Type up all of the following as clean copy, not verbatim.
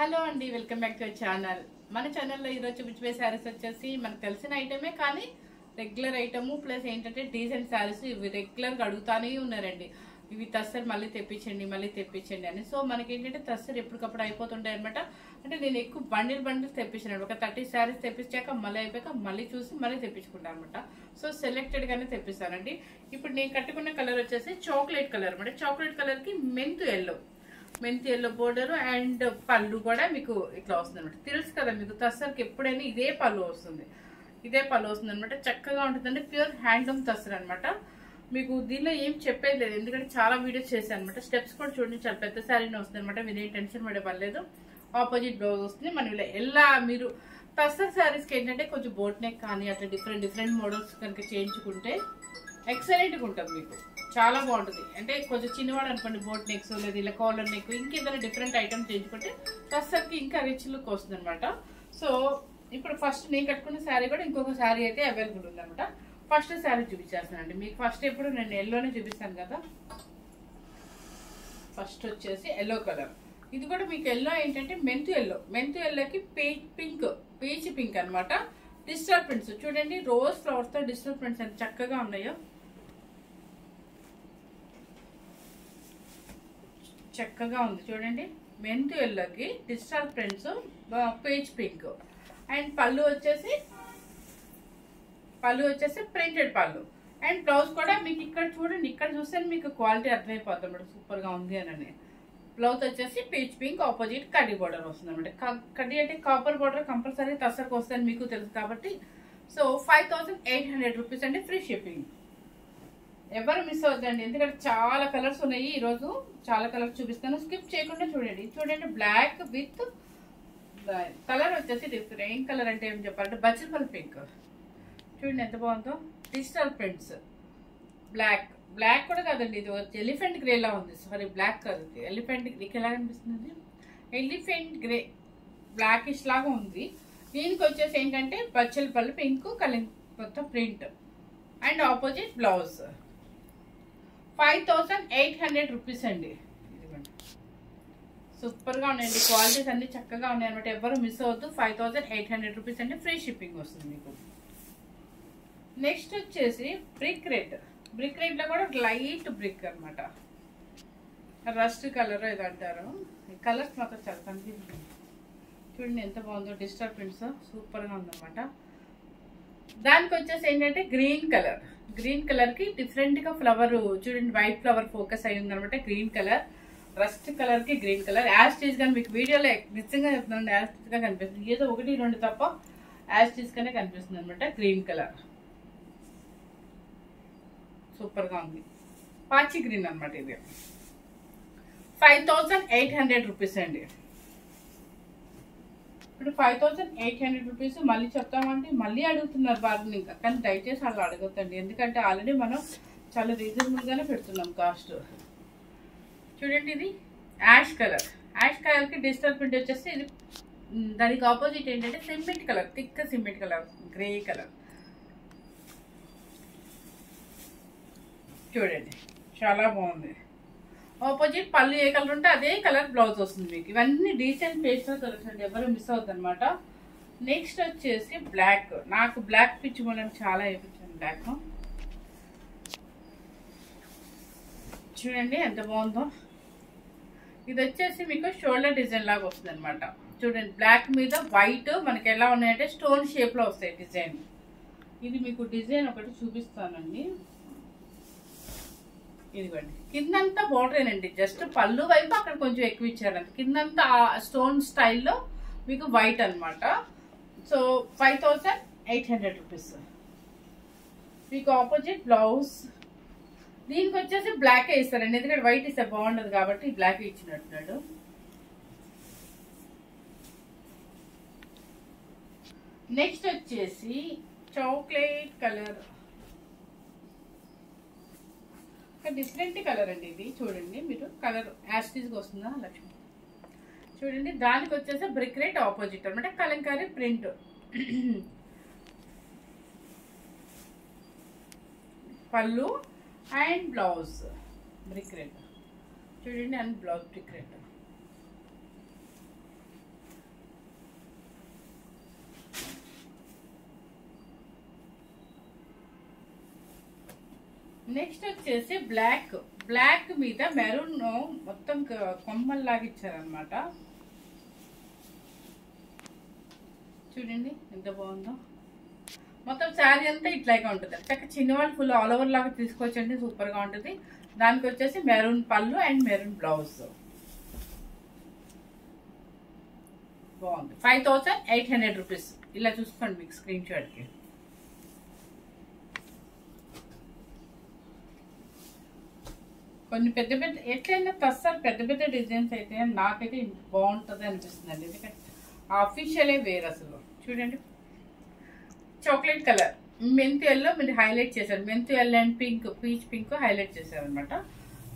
Hello అండి, welcome back to our channel. మన ఛానల్లో ఈరోజు చూపించే శారీస్ వచ్చేసి మనకు తెలిసిన ఐటమే, కానీ రెగ్యులర్ ఐటము ప్లస్ ఏంటంటే డీసెంట్ శారీస్. ఇవి రెగ్యులర్గా అడుగుతానే ఉన్నారండి, ఇవి తస్సర్ మళ్ళీ తెప్పించండి అని. సో మనకి ఏంటంటే తస్సర్ ఎప్పటికప్పుడు అయిపోతుంటాయి అనమాట. అంటే నేను ఎక్కువ బండిల్ తెప్పించాను. ఒక 30 శారీస్ తెప్పించాక మళ్ళీ అయిపోయాక మళ్ళీ చూసి మళ్ళీ తెప్పించుకుంటాను అనమాట. సో సెలెక్టెడ్గానే తెప్పిస్తానండి. ఇప్పుడు నేను కట్టుకున్న కలర్ వచ్చేసి చాక్లెట్ కలర్ అనమాట. చాక్లెట్ కలర్కి మెంతు ఎల్లో బోర్డర్ అండ్ పళ్ళు కూడా మీకు ఇట్లా వస్తుంది అనమాట. తెలుసు కదా మీకు తస్సర్కి ఎప్పుడైనా ఇదే పళ్ళు వస్తుంది అనమాట. చక్కగా ఉంటుందండి. ప్యూర్ హ్యాండ్లూమ్ తస్సర్ అనమాట. మీకు దీనిలో ఏం చెప్పేది లేదు, ఎందుకంటే చాలా వీడియోస్ చేశాను అనమాట. స్టెప్స్ కూడా చూడండి, చాలా పెద్ద శారీనే వస్తుంది అనమాట. మీరేం టెన్షన్ పడే పర్లేదు. ఆపోజిట్ బ్లౌజ్ వస్తుంది. మనం ఇలా ఎలా మీరు తస్సర్ శారీస్కి ఏంటంటే కొంచెం బోట్ నెక్ కానీ అట్లా డిఫరెంట్ మోడల్స్ కనుక చేయించుకుంటే ఎక్సలెంట్గా ఉంటుంది, మీకు చాలా బాగుంటుంది. అంటే కొంచెం చిన్నవాడు అనుకోండి, బోట్ నెక్స్ లేదా ఇలా కాలర్ నెక్ ఇంకేదైనా డిఫరెంట్ ఐటమ్స్ చేయించుకుంటే తస్సర్కి ఇంకా రిచ్ లుక్ వస్తుంది అనమాట. సో ఇప్పుడు ఫస్ట్ నేను కట్టుకున్న శారీ కూడా ఇంకొక శారీ అయితే అవైలబుల్ ఉందన్నమాట. ఫస్ట్ శారీ చూపించేస్తానండి మీకు. ఫస్ట్ ఎప్పుడు నేను ఎల్లోనే చూపిస్తాను కదా. ఫస్ట్ వచ్చేసి ఎల్లో కలర్. ఇది కూడా మీకు ఎల్లో ఏంటంటే మెంతు ఎల్లోకి పీచ్ పింక్ అనమాట. డిజిటల్ ప్రింట్స్ చూడండి, రోజ్ ఫ్లవర్స్ తో డిజిటల్ ప్రింట్స్ ఎంత చక్కగా ఉన్నాయో. చక్కగా ఉంది చూడండి. మెంతు ఎల్లోకి digital prints, page pink and పళ్ళు వచ్చేసి ప్రింటెడ్ పళ్ళు. అండ్ బ్లౌజ్ కూడా మీకు ఇక్కడ చూడండి, ఇక్కడ చూస్తే మీకు క్వాలిటీ అర్థమైపోతుంది అనమాట, సూపర్ గా ఉంది అని. బ్లౌజ్ వచ్చేసి పీచ్ పింక్, ఆపోజిట్ కడ్డీ బోర్డర్ వస్తుంది అనమాట. కడ్డీ అంటే కాపర్ బోర్డర్ కంపల్సరీ తస్సర్కి వస్తుందని మీకు తెలుసు కాబట్టి. సో 5800 రూపీస్ అండి, ఫ్రీ షిప్పింగ్. ఎవరు మిస్ అవుతుందండి, ఎందుకంటే చాలా కలర్స్ ఉన్నాయి. ఈరోజు చాలా కలర్స్ చూపిస్తాను, స్కిప్ చేయకుండా చూడండి. బ్లాక్ విత్ కలర్ వచ్చేసి డిఫరెంట్ కలర్ అంటే ఏం చెప్పాలంటే బచ్చల్ పింక్. చూడండి ఎంత బాగుందో. డిజిటల్ ప్రింట్స్, బ్లాక్ కూడా కాదండి, ఇది ఎలిఫెంట్ గ్రే లా ఉంది. సారీ, బ్లాక్ కాదు, ఎలిఫెంట్ గ్రేకి ఎలా అనిపిస్తుంది, ఎలిఫెంట్ గ్రే బ్లాకిష్ లాగా ఉంది. దీనికి వచ్చేసి ఏంటంటే బచ్చల్ పళ్ళు పింక్ కలిసి మొత్తం print and opposite blouse. 5800 rupees అండి. సూపర్ గా ఉన్నాయండి, క్వాలిటీస్ అన్ని చక్కగా ఉన్నాయి అనమాట. ఎవరు మిస్ అవుతూ 5800 రూపీస్ అండి, ఫ్రీ షిప్పింగ్ వస్తుంది మీకు. నెక్స్ట్ వచ్చేసి బ్రిక్ రెడ్ లో కూడా లైట్ బ్రిక్ అనమాట. రస్ట్ కలర్ ఇది అంటారు. కలర్స్ మాత్రం చాలా కనిపిస్తుంది. చూడండి ఎంత బాగుందో, డిజిటల్ ప్రింట్స్ సూపర్ గా ఉందన్నమాట. దానికి వచ్చేసి ఏంటంటే గ్రీన్ కలర్ కి డిఫరెంట్ గా ఫ్లవర్ చూడండి, వైట్ ఫ్లవర్ ఫోకస్ అయి ఉందనమాట. గ్రీన్ కలర్, రస్ట్ కలర్ కి గ్రీన్ కలర్ యాజ్ టీజ్ గా మీకు వీడియోలో నిజంగా చెప్తున్నాను, యాజ్ టీజ్ గా కనిపిస్తుంది. ఏదో 1-2 తప్ప యాజ్ టీజ్ గానే కనిపిస్తుంది అనమాట. గ్రీన్ కలర్ సూపర్ గా ఉంది, పాచి గ్రీన్ అనమాట. ఇది 5800 రూపీస్ అండి. ఇప్పుడు 5800 రూపీస్ మళ్ళీ చెప్తామంటే మళ్ళీ అడుగుతున్నారు వారిని ఇంకా, కానీ దయచేసి అలా అడగొద్దండి, ఎందుకంటే ఆల్రెడీ మనం చాలా రీజనబుల్ గానే పెడుతున్నాం కాస్ట్. చూడండి, ఇది యాష్ కలర్ కి డిజిటల్ ప్రింట్ వచ్చేసి ఇది. దానికి ఆపోజిట్ ఏంటంటే cement colour, thick cement colour, grey colour. చూడండి చాలా బాగుంది. ఆపోజిట్ పళ్ళు ఏ కలర్ ఉంటే అదే కలర్ బ్లౌజ్ వస్తుంది మీకు. ఇవన్నీ డీసెంట్ పేస్టల్ కలర్స్ అండి, ఎవరు మిస్ అవుతుంది అనమాట. నెక్స్ట్ వచ్చేసి బ్లాక్. నాకు బ్లాక్ పిచ్చి మనం చాలా వేయించాను బ్లాక్. చూడండి ఎంత బాగుందో. ఇది వచ్చేసి మీకు షోల్డర్ డిజైన్ లాగా వస్తుంది అనమాట. చూడండి, బ్లాక్ మీద వైట్ మనకి ఎలా ఉన్నాయంటే స్టోన్ షేప్ లో వస్తాయి డిజైన్. ఇది మీకు డిజైన్ ఒకటి చూపిస్తానండి. ఇదిగోండి, కిందంతా బోర్డరేనండి, జస్ట్ పళ్ళు వైపు అక్కడ కొంచెం ఎక్కువ ఇచ్చారండి. కిందంతా స్టోన్ స్టైల్లో మీకు వైట్ అనమాట. So 5800 rupees. మీకు ఆపోజిట్ బ్లౌజ్. దీనికి వచ్చేసి బ్లాక్ ఇస్తారండి, ఎందుకంటే వైట్ ఇస్తే బాగుండదు కాబట్టి బ్లాక్ ఇచ్చినట్టున్నాడు. నెక్స్ట్ వచ్చేసి చాక్లెట్ కలర్, డిఫరెంట్ కలర్ అండి ఇది. చూడండి మీరు, కలర్ యాస్టీజ్ గా వస్తుందా లక్ష్మి. చూడండి, దానికి వచ్చేసి బ్రిక్ రెడ్ ఆపోజిట్ అనమాట, కలంకారీ ప్రింట్. పళ్ళు అండ్ బ్లౌజ్ బ్రిక్ రెడ్. చూడండి, and blouse brick red. Next వచ్చేసి బ్లాక్ మీద మెరూన్ మొత్తం కొమ్మల్లాగా ఇచ్చారనమాట. చూడండి ఎంత బాగుందో. మొత్తం శారీ అంతా ఇట్లాగే ఉంటుంది. చక్కగా చిన్నవాళ్ళు ఫుల్ ఆల్ ఓవర్ లాగా తీసుకోవచ్చండి, సూపర్ గా ఉంటుంది. దానికి వచ్చేసి మెరూన్ పళ్ళు అండ్ మెరూన్ బ్లౌజ్. బాగుంది. 5800 రూపీస్. ఇలా చూసుకోండి మీకు స్క్రీన్ షాట్ కి. కొన్ని పెద్ద పెద్ద ఎట్లయినా తస్సారు పెద్ద పెద్ద డిజైన్స్ అయితే నాకైతే బాగుంటుంది అనిపిస్తుంది అండి. ఎందుకంటే ఆఫీషియలే వేరు అసలు. చూడండి చాక్లెట్ కలర్ మెంతి ఎల్లో మీరు హైలైట్ చేశారు. మెంతి yellow and pink, peach pink highlight చేశారు అనమాట.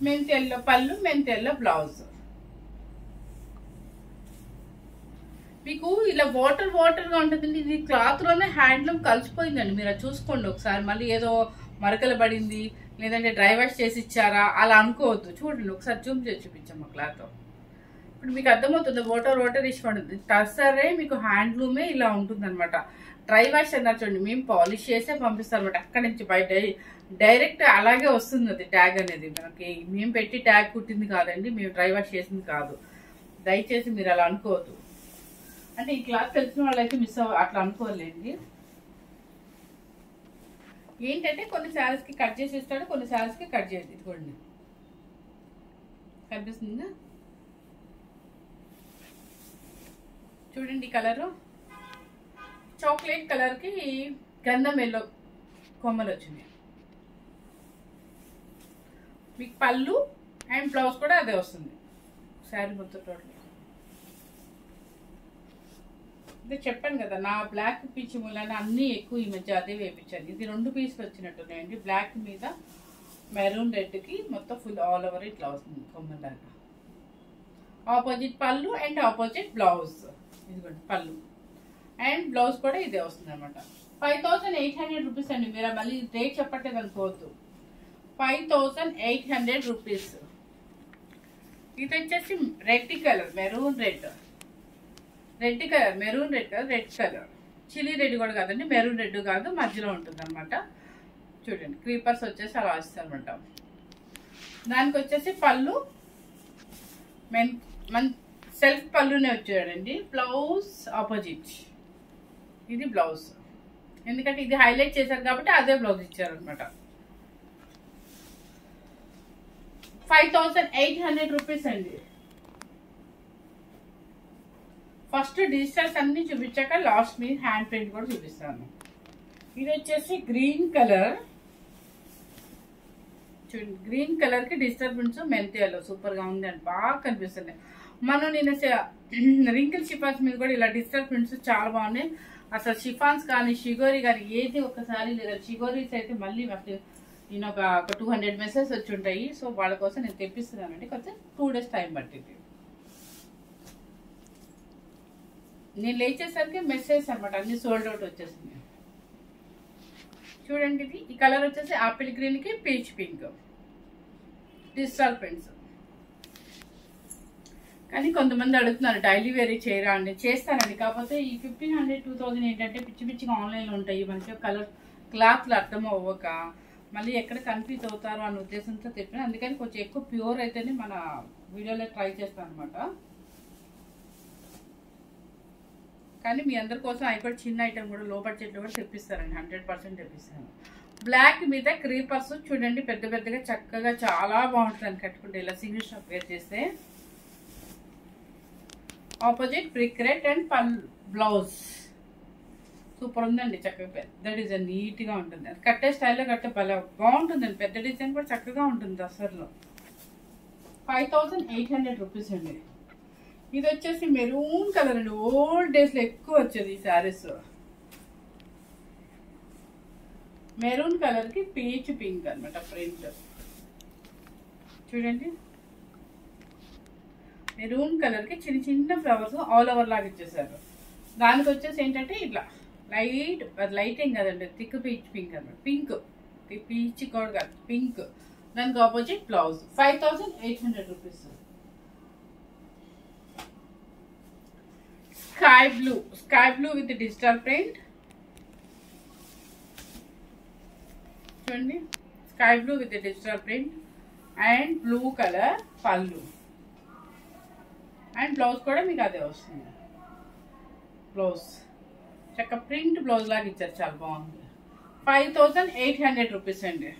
మెంతి ఎల్లో పళ్ళు, మెంతి ఎల్లో బ్లౌజ్. మీకు ఇలా వాటర్ వాటర్ గా ఉంటుందండి. ఇది క్లాత్ లోనే హ్యాండ్లూమ్ కలిసిపోయిందండి. మీరు అది చూసుకోండి ఒకసారి. మళ్ళీ ఏదో మరకలు పడింది లేదంటే డ్రై వాష్ చేసి ఇచ్చారా అలా అనుకోవద్దు. చూడండి ఒకసారి జూమ్ చేసి చూపించాము క్లాత్. ఇప్పుడు మీకు అర్థమవుతుంది వాటర్ వాటర్ ఇష్టపడుతుంది. టస్సరే మీకు హ్యాండ్లూమే ఇలా ఉంటుంది అనమాట. డ్రై వాష్ అన్నారు చూడండి, మేము పాలిష్ చేసే పంపిస్తాం అనమాట. అక్కడి నుంచి బయట డైరెక్ట్ అలాగే వస్తుంది అది ట్యాగ్ అనేది. మనకి మేము పెట్టి ట్యాగ్ కుట్టింది కాదండి, మేము డ్రై వాష్ చేసింది కాదు. దయచేసి మీరు అలా అనుకోవద్దు. అంటే ఈ క్లాత్ తెలిసిన వాళ్ళైతే అట్లా అనుకోలేండి. ఏంటంటే కొన్ని శారీస్ కి కట్ చేసి ఇస్తాడు, కొన్ని శారీస్ కి కట్ చేసి. ఇదిగోండి కనిపిస్తుందా? చూడండి కలరు చాక్లెట్ కలర్ కి గంధం ఎల్లో కొమ్మలు వచ్చింది. మీకు పళ్ళు అండ్ బ్లౌజ్ కూడా అదే వస్తుంది. శారీ మొత్తం టోటల్ ఇదే చెప్పాను కదా, నా బ్లాక్ పీచ్ మూలాన అన్ని ఎక్కువ ఈ మధ్య అదే వేయించాను. ఇది 2 పీసులు వచ్చినట్టున్నాయండి. బ్లాక్ మీద మెరూన్ రెడ్ కి మొత్తం ఫుల్ ఆల్ ఓవర్ ఇట్లా వస్తుంది కొమ్మలాగా. ఆపోజిట్ పళ్ళు అండ్ ఆపోజిట్ బ్లౌజ్. ఇదిగోండి పళ్ళు అండ్ బ్లౌజ్ కూడా ఇదే వస్తుంది అనమాట. 5800 రూపీస్ అండి. మీరు మళ్ళీ రేట్ చెప్పట్లేదు అనుకోవద్దు. 5800 రూపీస్. ఇది వచ్చేసి red colour maroon red colour maroon red colour red colour chilli red కూడా కాదండి, మెరూన్ రెడ్ కాదు, మధ్యలో ఉంటుంది అనమాట. చూడండి క్రీపర్స్ వచ్చేసి అలా వస్తాయి అనమాట. దానికి వచ్చేసి పళ్ళు సెల్ఫ్ పళ్ళునే వచ్చాడండి. Blouse opposite. ఇది బ్లౌజ్, ఎందుకంటే ఇది హైలైట్ చేశారు కాబట్టి అదే బ్లౌజ్ ఇచ్చారు అనమాట. 5800 రూపీస్ అండి. ఫస్ట్ డిజిటల్స్ అన్ని చూపించాక లాస్ట్ మీ హ్యాండ్ ప్రింట్ కూడా చూపిస్తాను. ఇది వచ్చేసి గ్రీన్ కలర్. చూడండి గ్రీన్ కలర్ కి డిజిటల్ ప్రింట్స్ మెంతియాలో సూపర్ గా ఉంది అండి, బాగా కనిపిస్తుంది. మనం నేను రింకిల్ షిఫాన్స్ మీద కూడా ఇలా డిజిటల్ ప్రింట్స్ చాలా బాగున్నాయి. అసలు షిఫాన్స్ కానీ షిగోరీ కానీ ఏది ఒక్కసారి లేదా షిగోరీస్ అయితే మళ్ళీ నేను ఒక 200 మెసేజ్ వచ్చి ఉంటాయి. సో వాళ్ళ కోసం నేను తెప్పిస్తున్నానండి. కొంచెం 2 డేస్ టైం పట్టింది. నేను లేచేసరికి మెసేజ్ అనమాట అన్ని సోల్డ్ అవుట్ వచ్చేసింది. చూడండి ఇది ఈ కలర్ వచ్చేసి ఆపిల్ గ్రీన్ కి పీచ్ పింక్ డిజిటల్ ప్రింట్స్. కానీ కొంతమంది అడుగుతున్నారు డైలీ వేరీ చేయరా అండి. చేస్తానండి, కాకపోతే ఈ 1500 2000 ఏంటంటే పిచ్చి పిచ్చిగా ఆన్లైన్లో ఉంటాయి. మంచిగా కలర్ క్లాత్లు అర్థం అవ్వక మళ్ళీ ఎక్కడ కన్ఫ్యూజ్ అవుతారు అనే ఉద్దేశంతో చెప్పిన. అందుకని కొంచెం ఎక్కువ ప్యూర్ అయితేనే మన వీడియోలో ట్రై చేస్తాను అనమాట. కానీ మీ అందరి కోసం అయిపోయి చిన్న ఐటమ్ కూడా లో బడ్జెట్లో కూడా తెప్పిస్తారండి, 100% తెప్పిస్తాను. బ్లాక్ మీద క్రీపర్స్ చూడండి పెద్ద పెద్దగా చక్కగా చాలా బాగుంటుంది కట్టుకుంటే. ఇలా సింగిల్ స్టాప్ వేర్ చేస్తే opposite brick red and blouse super ఉందండి. చక్కగా పెద్ద డిజైన్ నీట్ గా ఉంటుంది. అది కట్టే స్టైల్లో కట్టే బాగుంటుందండి. పెద్ద డిజైన్ కూడా చక్కగా ఉంటుంది దసరాలో. 5800 రూపీస్ అండి. ఇది వచ్చేసి మెరూన్ కలర్ అండి. ఓల్డ్ డేస్ లో ఎక్కువ వచ్చేది ఈ శారీస్. మెరూన్ కలర్ కి పీచ్ పింక్ అనమాట ప్రింట్. చూడండి మెరూన్ కలర్ కి చిన్న చిన్న ఫ్లవర్స్ ఆల్ ఓవర్ లాగా ఇచ్చేసారు. దానికి వచ్చేసి ఏంటంటే ఇట్లా లైట్ ఏం కదండి, థిక్ పీచ్ పింక్ అనమాట. పింక్ పీచ్ కూడా కాదు పింక్. దానికి opposite blouse. 5800 rupees. Sky blue with digital print. చూడండి sky blue with digital print and blue colour pallu and blouse కూడా మీకు అదే వస్తుంది. బ్లౌజ్ చక్క ప్రింట్ బ్లౌజ్ లాగా ఇచ్చారు, చాలా బాగుంది. 5800 రూపీస్ అండి.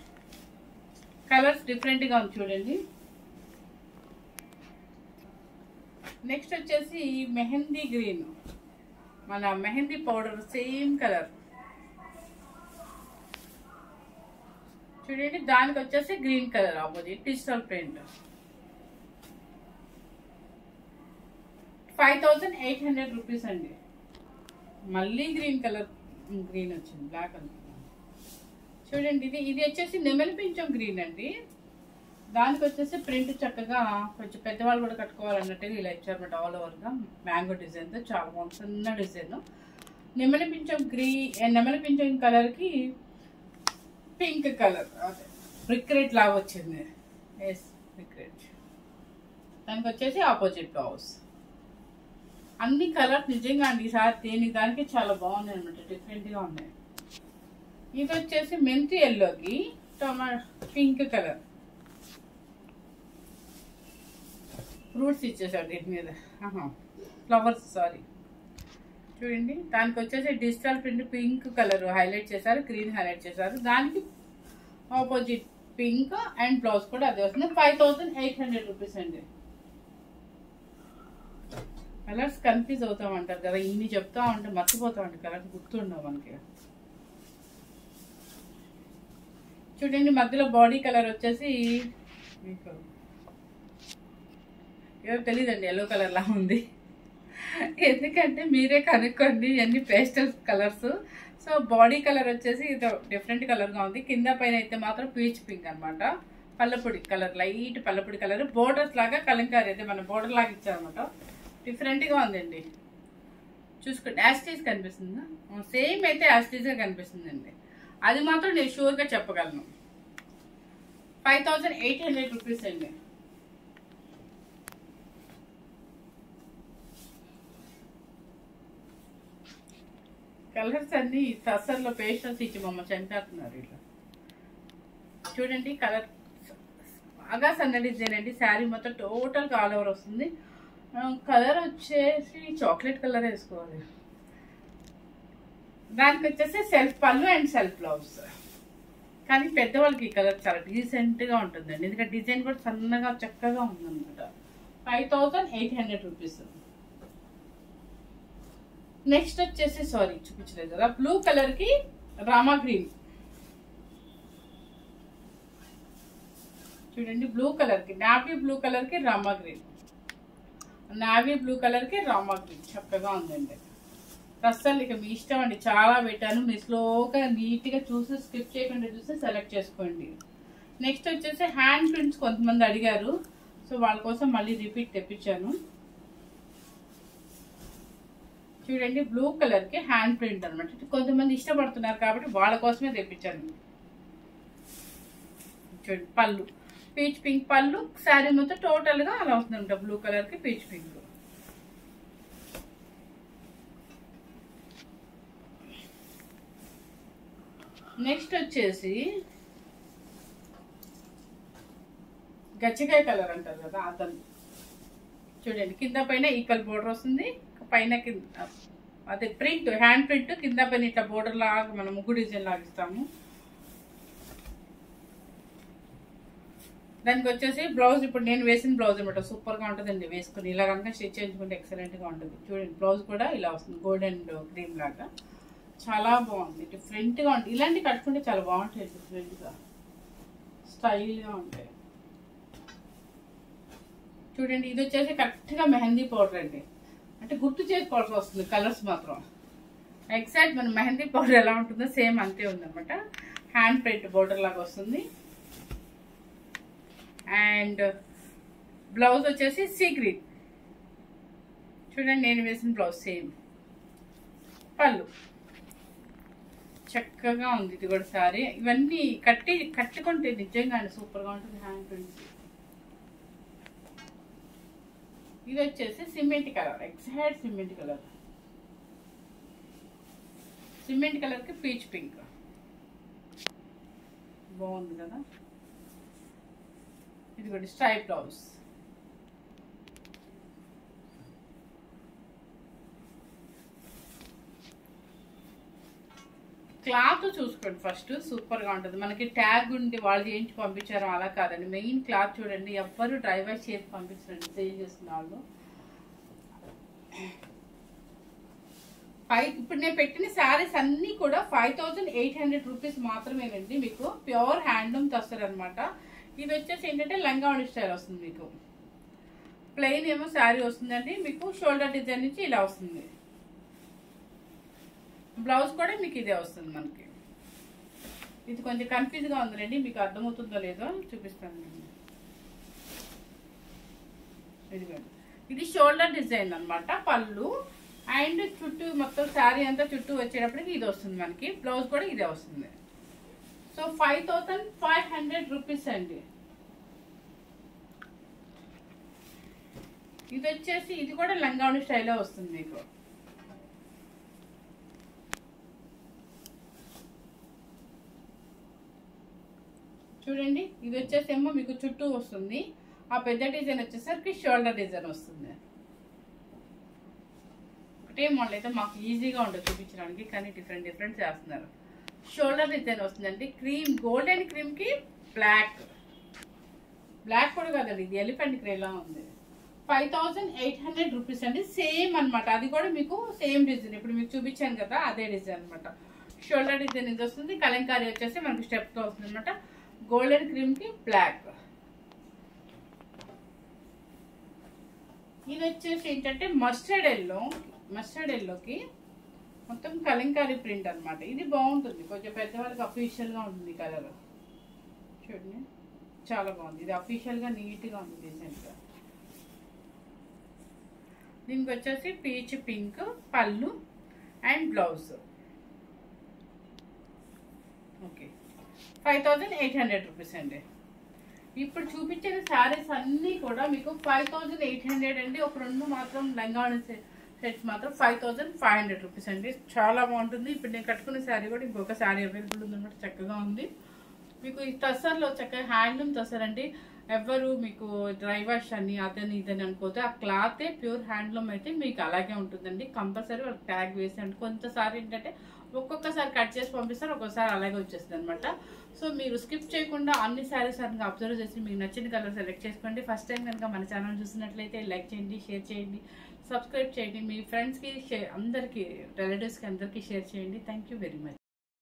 కలర్స్ డిఫరెంట్గా ఉంది చూడండి. నెక్స్ట్ వచ్చేసి మెహందీ గ్రీన్, మన మెహందీ పౌడర్ సేమ్ కలర్ చూడండి. దానికి వచ్చేసి green colour opposite digital print. 5800 rupees అండి. మళ్ళీ గ్రీన్ కలర్, గ్రీన్ వచ్చింది, బ్లాక్ అనుకున్నాను చూడండి. ఇది వచ్చేసి నెమలి పింఛం గ్రీన్ అండి. దానికి వచ్చేసి ప్రింట్ చక్కగా కొంచెం పెద్దవాళ్ళు కూడా కట్టుకోవాలన్నట్టుగా ఇలా ఇచ్చారన్నమాట. ఆల్ ఓవర్గా మ్యాంగో డిజైన్తో చాలా బాగుంది, చిన్న డిజైన్. నెమలి పింఛం కలర్కి పింక్ కలర్ అదే బ్రిక్ రెడ్ లాగా వచ్చింది. Yes, brick red. దానికి వచ్చేసి ఆపోజిట్ బ్లౌజ్. అన్ని కలర్స్ నిజంగా అండి ఈసారి దేనికి దానికి చాలా బాగున్నాయి అనమాట, డిఫరెంట్గా ఉన్నాయి. ఇది వచ్చేసి మెంతి ఎల్లోకి పింక్ కలర్ ఫ్రూట్స్ ఇచ్చేసాడు దీని మీద, ఫ్లవర్స్ సారీ చూడండి. దానికి వచ్చేసి digital print pink colour highlight చేశారు, గ్రీన్ హైలైట్ చేశారు. దానికి ఆపోజిట్ పింక్ అండ్ బ్లౌజ్ కూడా అదే వస్తుంది. 5800 రూపీస్ అండి. కలర్స్ కన్ఫ్యూజ్ అవుతామంటారు కదా, ఇన్ని చెప్తా ఉంటే మర్చిపోతామండి, కలర్స్ గుర్తుండవు మనకి. చూడండి మధ్యలో బాడీ కలర్ వచ్చేసి మీకు ఏదో తెలియదండి, ఎల్లో కలర్ లా ఉంది. ఎందుకంటే మీరే కనుక్కోండి, ఇవన్నీ pastel colours. So body colour వచ్చేసి ఇది డిఫరెంట్ కలర్గా ఉంది. కింద పైన అయితే మాత్రం పీచ్ పింక్ అనమాట, పల్లపొడి కలర్, లైట్ పల్లపొడి కలర్. బోర్డర్స్ లాగా కలంకారీ అయితే మన బోర్డర్ లాగా ఇచ్చారనమాట, డిఫరెంట్గా ఉందండి. చూసుకోండి, యాస్టీజ్ కనిపిస్తుందా? సేమ్ అయితే యాస్టీజ్గా కనిపిస్తుందండి, అది మాత్రం నేను షూర్గా చెప్పగలను. 5800 రూపీస్ అండి. కలర్స్ అన్ని టస్సర్లో పేస్టల్స్ ఇచ్చి మమ్మ చంపేస్తున్నారు ఇలా. చూడండి కలర్ బాగా సన్న డిజైన్ అండి. శారీ మొత్తం టోటల్గా ఆల్ ఓవర్ వస్తుంది. కలర్ వచ్చేసి చాక్లెట్ కలర్ వేసుకోవాలి. దానికి వచ్చేసి సెల్ఫ్ పళ్ళు అండ్ సెల్ఫ్ బ్లౌజ్. కానీ పెద్దవాళ్ళకి ఈ కలర్ చాలా డీసెంట్గా ఉంటుందండి, ఎందుకంటే డిజైన్ కూడా సన్నగా చక్కగా ఉందన్నమాట. 5800 రూపీస్. నెక్స్ట్ వచ్చేసి సారీ చూపించలేదు కదా, బ్లూ కలర్కి రామా గ్రీన్ చూడండి. బ్లూ కలర్కి నావీ బ్లూ కలర్కి రామా గ్రీన్, నావీ బ్లూ కలర్కి రామా గ్రీన్ చక్కగా ఉందండి. అస్సలు ఇక మీ ఇష్టం అండి, చాలా పెట్టాను, మీరు స్లోగా నీట్గా చూసి స్కిప్ చేయకుండా చూసి సెలెక్ట్ చేసుకోండి. నెక్స్ట్ వచ్చేసి హ్యాండ్ ప్రింట్స్ కొంతమంది అడిగారు, సో వాళ్ళ కోసం మళ్ళీ రిపీట్ తెప్పించాను. చూడండి బ్లూ కలర్కి హ్యాండ్ ప్రింట్ అనమాట, కొంతమంది ఇష్టపడుతున్నారు కాబట్టి వాళ్ళ కోసమే తెప్పించాను. చూడండి పళ్ళు పీచ్ పింక్ పళ్ళు, శారీ మొత్తం టోటల్గా అలా వస్తుందంట, బ్లూ కలర్కి పీచ్ పింక్. నెక్స్ట్ వచ్చేసి గచ్చకాయ కలర్ అంటారు కదా, అతను చూడండి కింద పైన ఈక్వల్ బోర్డర్ వస్తుంది, పైన కింద అదే ప్రింట్ హ్యాండ్ ప్రింట్, కింద పైన ఇట్లా బోర్డర్ లాగా మనం ముగ్గు డిజైన్ లాగా ఇస్తాము. దానికి వచ్చేసి బ్లౌజ్ ఇప్పుడు నేను వేసిన బ్లౌజ్ అనమాట, సూపర్గా ఉంటుందండి వేసుకుని. ఇలా కనుక స్టిచ్ చేయించుకుంటే ఎక్సలెంట్గా ఉంటుంది. చూడండి బ్లౌజ్ కూడా ఇలా వస్తుంది, గోల్డ్ అండ్ క్రీమ్ లాగా చాలా బాగుంది, డిఫరెంట్గా ఉంటుంది. ఇలాంటివి కట్టుకుంటే చాలా బాగుంటాయి, డిఫరెంట్గా స్టైల్గా ఉంటాయి. చూడండి ఇది వచ్చేసి కరెక్ట్గా మెహందీ పౌడర్ అండి, అంటే గుర్తు చేసుకోవాల్సి వస్తుంది కలర్స్ మాత్రం. ఎగ్జాక్ట్ మన మెహందీ పౌడర్ ఎలా ఉంటుందో సేమ్ అంతే ఉందన్నమాట. హ్యాండ్ ప్రింట్ బోర్డర్ లాగా వస్తుంది. అండ్ బ్లౌజ్ వచ్చేసి సీ గ్రీన్, చూడండి నేను వేసిన బ్లౌజ్ సేమ్. పళ్ళు చక్కగా ఉంది, ఇది కూడా సారీ. ఇవన్నీ కట్టుకుంటే నిజంగా సూపర్గా ఉంటుంది హ్యాండ్ ప్రింట్స్. ఇది వచ్చేసి cement colour, exact cement colour, cement కలర్కి పీచ్ పింక్. బాగుంది కదా. ఇది కూడా స్ట్రైప్ బ్లౌజ్. క్లాత్ చూసుకోండి ఫస్ట్, సూపర్ గా ఉంటుంది. మనకి ట్యాగ్ ఉండి వాళ్ళు చేయించి పంపించారు అలా కాదండి, మెయిన్ క్లాత్ చూడండి. ఎవ్వరు డ్రై వాష్ చేసి పంపించండి సేల్ చేస్తున్న వాళ్ళు. ఇప్పుడు నేను పెట్టిన శారీస్ అన్ని కూడా 5800 రూపీస్ మాత్రమేనండి. మీకు ప్యూర్ హ్యాండ్లూమ్ తస్తారు అనమాట. ఇది వచ్చేసి ఏంటంటే లంగావణి స్టైల్ వస్తుంది. మీకు ప్లెయిన్ ఏమో శారీ వస్తుందండి. మీకు షోల్డర్ డిజైన్ నుంచి ఇలా వస్తుంది. బ్లౌజ్ కూడా మీకు ఇదే వస్తుంది మనకి. ఇది కొంచెం కన్ఫ్యూజ్గా ఉందండి, మీకు అర్థమవుతుందో లేదో చూపిస్తాను. ఇది షోల్డర్ డిజైన్ అనమాట. పళ్ళు అండ్ చుట్టూ మొత్తం శారీ అంతా చుట్టూ వచ్చేటప్పటికి ఇది వస్తుంది మనకి. బ్లౌజ్ కూడా ఇదే వస్తుంది. సో 5500 రూపీస్ అండి. ఇది వచ్చేసి ఇది కూడా లంగావణి స్టైల్లో వస్తుంది మీకు. చూడండి, ఇది వచ్చేసేమో మీకు చుట్టూ వస్తుంది. ఆ పెద్ద డిజైన్ వచ్చేసరికి షోల్డర్ డిజైన్ వస్తుంది. ఒకటే మోడల్ అయితే మాకు ఈజీగా ఉండదు చూపించడానికి, కానీ డిఫరెంట్ చేస్తున్నారు. షోల్డర్ డిజైన్ వస్తుందండి. క్రీమ్, గోల్డెన్ క్రీమ్ కి బ్లాక్ కూడా కదండి, ఇది ఎలిఫెంట్ గ్రేలా ఉంది. 5800 రూపీస్ అండి. సేమ్ అనమాట. అది కూడా మీకు సేమ్ డిజైన్, ఇప్పుడు మీకు చూపించాను కదా అదే డిజైన్ అనమాట. షోల్డర్ డిజైన్ ఇది వస్తుంది. కలంకారీ వచ్చేసి మనకి స్టెప్ తో వస్తుంది అనమాట. గోల్డెన్ క్రీమ్ కి బ్లాక్. ఇది వచ్చేసి ఏంటంటే మస్టర్డ్ ఎల్లోకి మొత్తం కలంకారీ ప్రింట్ అనమాట. ఇది బాగుంటుంది, కొంచెం పెద్దవాళ్ళకి అఫీషియల్ గా ఉంటుంది కలర్. చూడండి చాలా బాగుంది. ఇది అఫీషియల్ గా నీట్ గా ఉంది, డీసెంట్ గా. దీనికి వచ్చేసి పీచ్ పింక్ పళ్ళు అండ్ బ్లౌజ్. ఓకే, 5800 రూపీస్ అండి. ఇప్పుడు చూపించిన శారీస్ అన్ని కూడా మీకు 5800 అండి. ఒక రెండు మాత్రం లంగావణి సెట్స్ మాత్రం 5500 రూపీస్ అండి. చాలా బాగుంటుంది. ఇప్పుడు నేను కట్టుకున్న శారీ కూడా ఇంకొక శారీ అవైలబుల్ ఉందన్నమాట. చక్కగా ఉంది. మీకు ఈ తసర్లో చక్కగా హ్యాండ్లూమ్ తసర్ అండి. ఎవరు మీకు డ్రై వాష్ అని అదని ఇదని అనుకోతే, ఆ క్లాతే ప్యూర్ హ్యాండ్లూమ్ అయితే మీకు అలాగే ఉంటుందండి. కంపల్సరీ వాళ్ళకి ట్యాగ్ వేసి కొంతసారి ఏంటంటే ఒక్కొక్కసారి కట్ చేసి పంపిస్తారు, ఒక్కొక్కసారి అలాగే వచ్చేస్తుంది అనమాట. సో మీరు స్కిప్ చేయకుండా అన్ని శారీస్ కనుక అబ్జర్వ్ చేసి మీకు నచ్చిన కలర్ సెలెక్ట్ చేసుకోండి. ఫస్ట్ టైం కనుక మన ఛానల్ చూసినట్లయితే లైక్ చేయండి, షేర్ చేయండి, సబ్స్క్రైబ్ చేయండి. మీ ఫ్రెండ్స్కి అందరికీ, రిలేటివ్స్కి అందరికీ షేర్ చేయండి. Thank you very much.